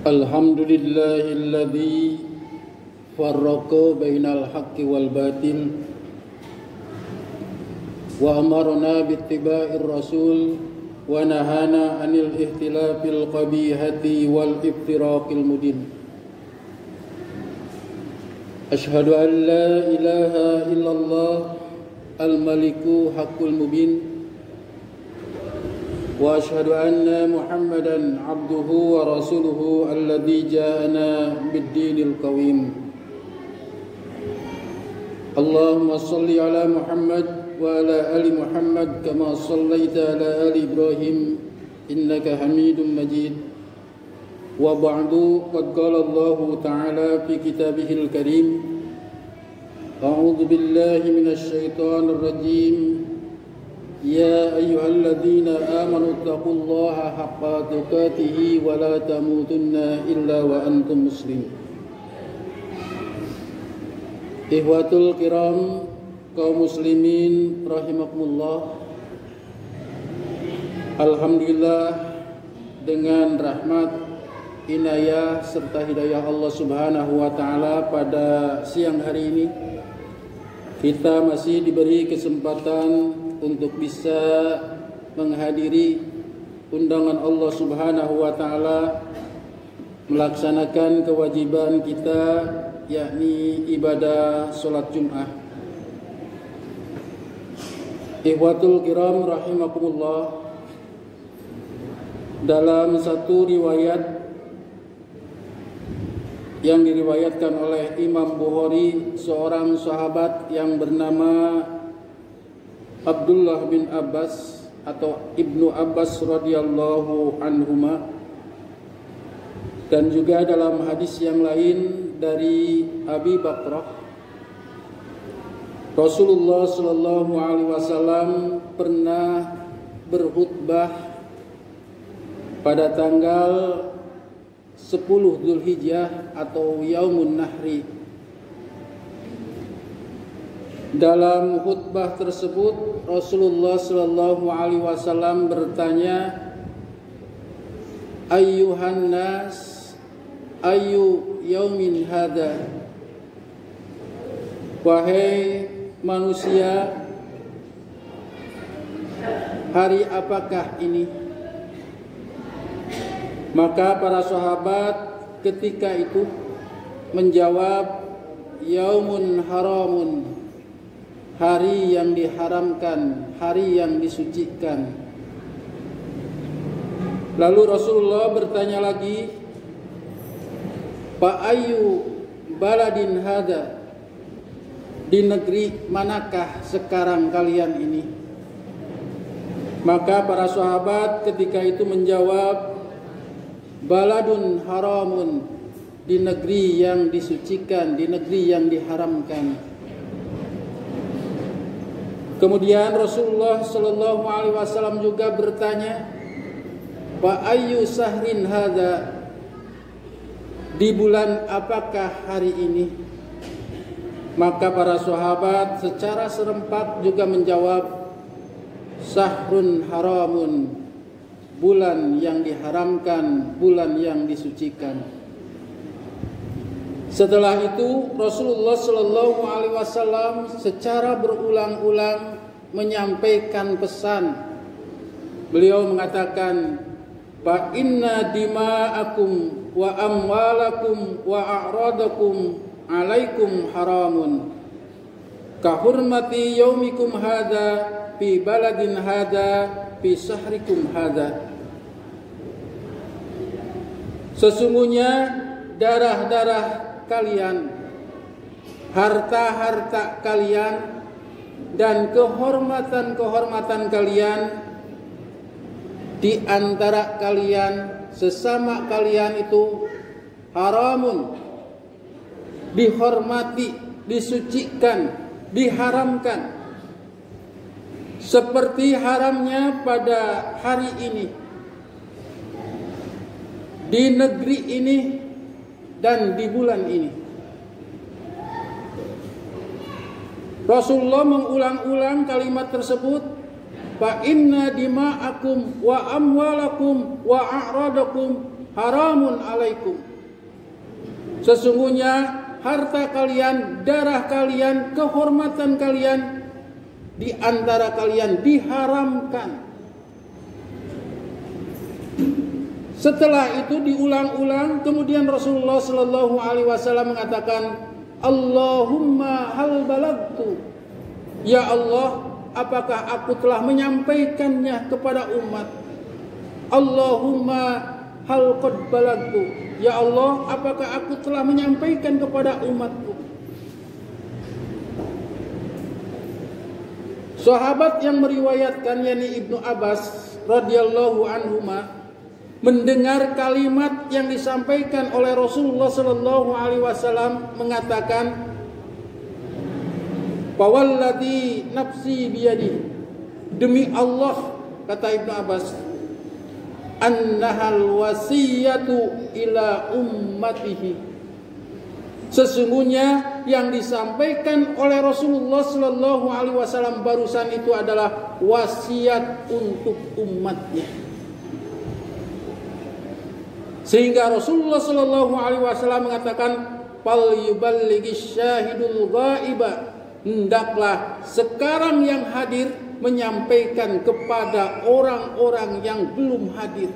Alhamdulillahilladzi farraqa bainal haqqi wal batil wa amarna bittiba'ir rasul wa nahana 'anil ihtilafil qabihati wal iftiraqil mudin. Asyhadu an la ilaha illallah al-maliku haqqul mubin wa asyhadu anna Muhammadan abduhu wa rasuluhu alladzi ja'ana bid-dinil qawim. Allahumma shalli ala Muhammad wa ala ali Muhammad kama shallaita ala ali Ibrahim innaka Hamidum Majid. Wa ba'du, qad qala Allah ta'ala fi kitabihil karim, a'udzu billahi minasy syaithanir rajim. Ya ayyuhalladzina amanu taqullaha haqqa tuqatih wa la tamutunna illa wa antum muslimun. Ikhwatul kiram, kaum muslimin rahimakumullah. Alhamdulillah, dengan rahmat, inayah serta hidayah Allah Subhanahu wa taala, pada siang hari ini kita masih diberi kesempatan untuk bisa menghadiri undangan Allah Subhanahu wa taala melaksanakan kewajiban kita, yakni ibadah salat Jumat. Ikhwatul kiram rahimakumullah, dalam satu riwayat yang diriwayatkan oleh Imam Bukhari, seorang sahabat yang bernama Abdullah bin Abbas atau Ibnu Abbas radhiyallahu anhuma, dan juga dalam hadis yang lain dari Abi Bakrah, Rasulullah sallallahu alaihi wasallam pernah berkhutbah pada tanggal 10 Dzulhijjah atau Yaumun Nahri. Dalam khutbah tersebut Rasulullah sallallahu alaihi wasallam bertanya, ayyuhan nas ayyu yaumin hadza, wahai manusia, hari apakah ini? Maka para sahabat ketika itu menjawab, yaumun haramun, hari yang diharamkan, hari yang disucikan. Lalu Rasulullah bertanya lagi, fa ayyu baladin hada, di negeri manakah sekarang kalian ini? Maka para sahabat ketika itu menjawab, baladun haramun, di negeri yang disucikan, di negeri yang diharamkan. Kemudian Rasulullah sallallahu alaihi wasallam juga bertanya, wa ayyu sahrin hadza, di bulan apakah hari ini? Maka para sahabat secara serempak juga menjawab, sahrun haramun, bulan yang diharamkan, bulan yang disucikan. Setelah itu Rasulullah sallallahu alaihi wasallam secara berulang-ulang menyampaikan pesan. Beliau mengatakan, fa inna dima'akum wa amwalakum wa a'radakum alaikum haramun ka hurmati yaumikum hadza fi baladin hadza fi sahrikum hadza. Sesungguhnya darah-darah kalian, harta-harta kalian, dan kehormatan-kehormatan kalian di antara kalian, sesama kalian itu haramun, dihormati, disucikan, diharamkan, seperti haramnya pada hari ini, di negeri ini, dan di bulan ini. Rasulullah mengulang-ulang kalimat tersebut, fa inna dima'akum wa amwalakum wa a'radakum haramun alaikum. Sesungguhnya harta kalian, darah kalian, kehormatan kalian di antara kalian diharamkan. Setelah itu diulang-ulang, kemudian Rasulullah Shallallahu Alaihi Wasallam mengatakan, Allahumma hal balagtu, ya Allah, apakah aku telah menyampaikannya kepada umat? Allahumma hal qad balagtu, ya Allah, apakah aku telah menyampaikan kepada umatku? Sahabat yang meriwayatkan, yakni Ibnu Abbas radhiyallahu anhuma, mendengar kalimat yang disampaikan oleh Rasulullah sallallahu alaihi wasallam mengatakan, "Fawalladzi nafsi biyadi." Demi Allah, kata Ibnu Abbas, "Annahal wasiyatu ila ummatihi." Sesungguhnya yang disampaikan oleh Rasulullah sallallahu alaihi wasallam barusan itu adalah wasiat untuk umatnya. Sehingga Rasulullah sallallahu alaihi wasallam mengatakan, "Fal yuballighis syahidul ghaiba." Hendaklah sekarang yang hadir menyampaikan kepada orang-orang yang belum hadir,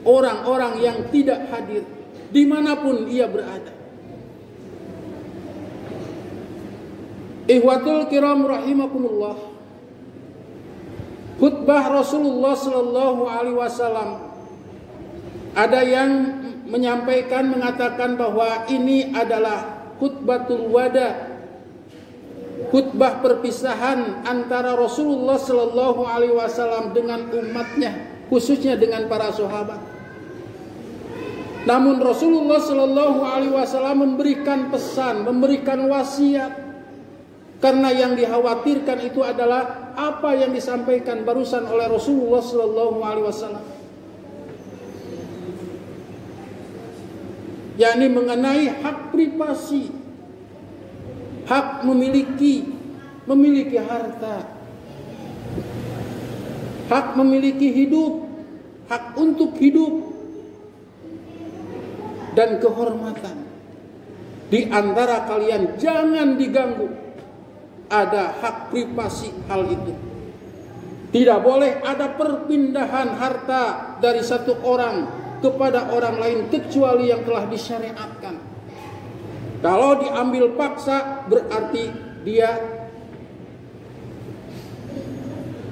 orang-orang yang tidak hadir, dimanapun ia berada. Ikhwatul kiram rahimakumullah, khutbah Rasulullah sallallahu alaihi wasallam, ada yang menyampaikan, mengatakan bahwa ini adalah khutbatul wada, khutbah perpisahan antara Rasulullah sallallahu alaihi wasallam dengan umatnya, khususnya dengan para sahabat. Namun Rasulullah sallallahu alaihi wasallam memberikan pesan, memberikan wasiat, karena yang dikhawatirkan itu adalah apa yang disampaikan barusan oleh Rasulullah sallallahu alaihi wasallam, yakni mengenai hak privasi, hak memiliki harta, hak memiliki hidup, hak untuk hidup, dan kehormatan. Di antara kalian jangan diganggu, ada hak privasi hal itu. Tidak boleh ada perpindahan harta dari satu orang kepada orang lain kecuali yang telah disyariatkan. Kalau diambil paksa berarti dia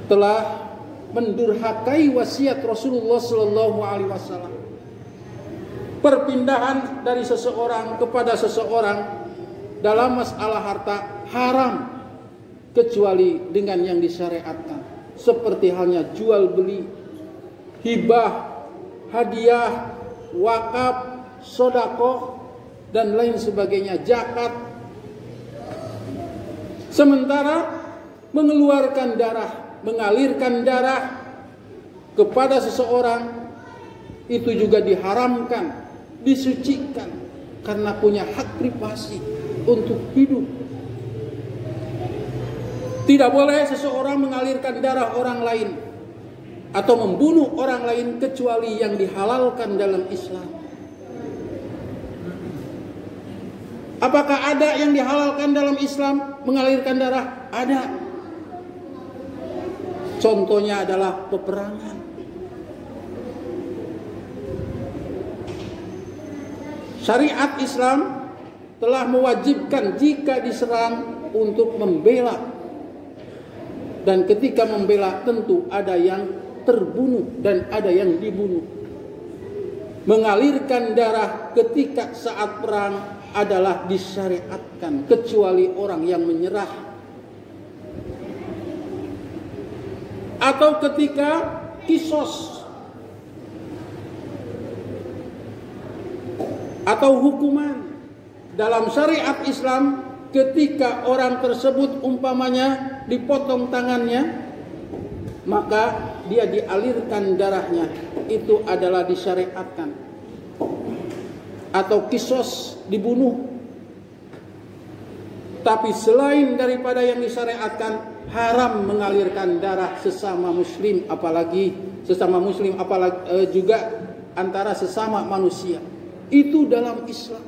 telah mendurhakai wasiat Rasulullah sallallahu alaihi wasallam. Perpindahan dari seseorang kepada seseorang dalam masalah harta haram kecuali dengan yang disyariatkan, seperti halnya jual beli, hibah, hadiah, wakaf, sedekah, dan lain sebagainya, zakat. Sementara mengeluarkan darah, mengalirkan darah kepada seseorang itu juga diharamkan, disucikan, karena punya hak privasi untuk hidup. Tidak boleh seseorang mengalirkan darah orang lain atau membunuh orang lain kecuali yang dihalalkan dalam Islam. Apakah ada yang dihalalkan dalam Islam mengalirkan darah? Ada. Contohnya adalah peperangan. Syariat Islam telah mewajibkan jika diserang untuk membela. Dan ketika membela tentu ada yang terbunuh dan ada yang dibunuh. Mengalirkan darah ketika saat perang adalah disyariatkan kecuali orang yang menyerah, atau ketika kisos atau hukuman dalam syariat Islam. Ketika orang tersebut umpamanya dipotong tangannya, maka dia dialirkan darahnya, itu adalah disyariatkan. Atau kisos, dibunuh. Tapi selain daripada yang disyariatkan, haram mengalirkan darah sesama muslim, apalagi juga antara sesama manusia. Itu dalam Islam.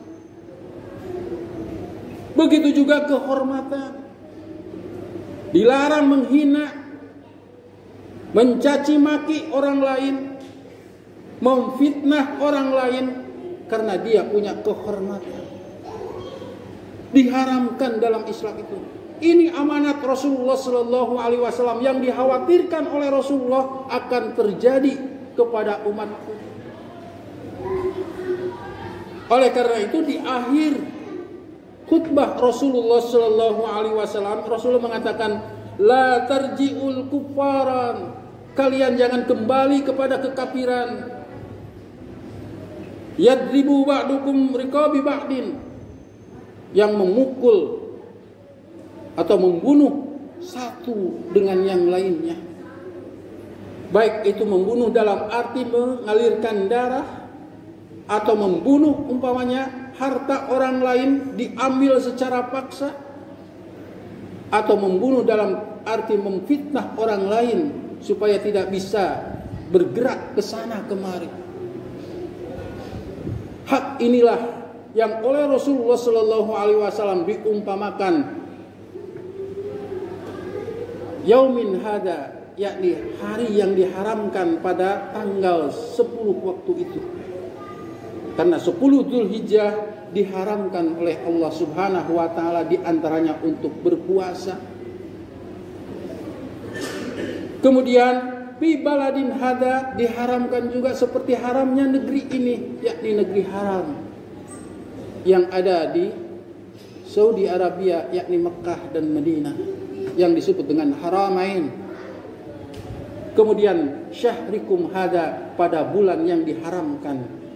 Begitu juga kehormatan. Dilarang menghina, mencaci maki orang lain, memfitnah orang lain karena dia punya kehormatan. Diharamkan dalam Islam itu. Ini amanat Rasulullah Sallallahu Alaihi Wasallam yang dikhawatirkan oleh Rasulullah akan terjadi kepada umatku. Oleh karena itu di akhir khutbah Rasulullah Sallallahu Alaihi Wasallam, Rasulullah mengatakan, la tarji'ul kufaran, kalian jangan kembali kepada kekafiran. Yadribu ba'dukum riqabi ba'din, yang memukul atau membunuh satu dengan yang lainnya. Baik itu membunuh dalam arti mengalirkan darah, atau membunuh umpamanya harta orang lain diambil secara paksa, atau membunuh dalam arti memfitnah orang lain supaya tidak bisa bergerak ke sana kemari. Hak inilah yang oleh Rasulullah Sallallahu Alaihi Wasallam diumpamakan yaumin hada, yakni hari yang diharamkan pada tanggal 10 waktu itu. Karena 10 Dzulhijjah diharamkan oleh Allah Subhanahu wa taala di antaranya untuk berpuasa. Kemudian fi baladin hada diharamkan juga seperti haramnya negeri ini, yakni negeri haram yang ada di Saudi Arabia, yakni Mekah dan Madinah, yang disebut dengan Haramain. Kemudian syahrikum hada, pada bulan yang diharamkan.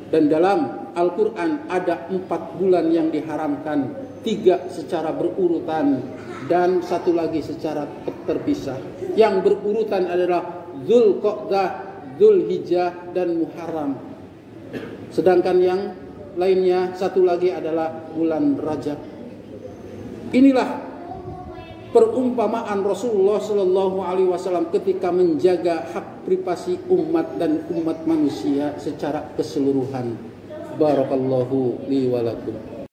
Dan dalam Al-Quran ada 4 bulan yang diharamkan, 3 secara berurutan dan 1 lagi secara terpisah. Yang berurutan adalah Dzulqa'dah, Dzulhijjah dan Muharram. Sedangkan yang lainnya 1 lagi adalah bulan Rajab. Inilah perumpamaan Rasulullah Sallallahu Alaihi Wasallam ketika menjaga hak privasi umat dan umat manusia secara keseluruhan. Barakallahu li wa lakum.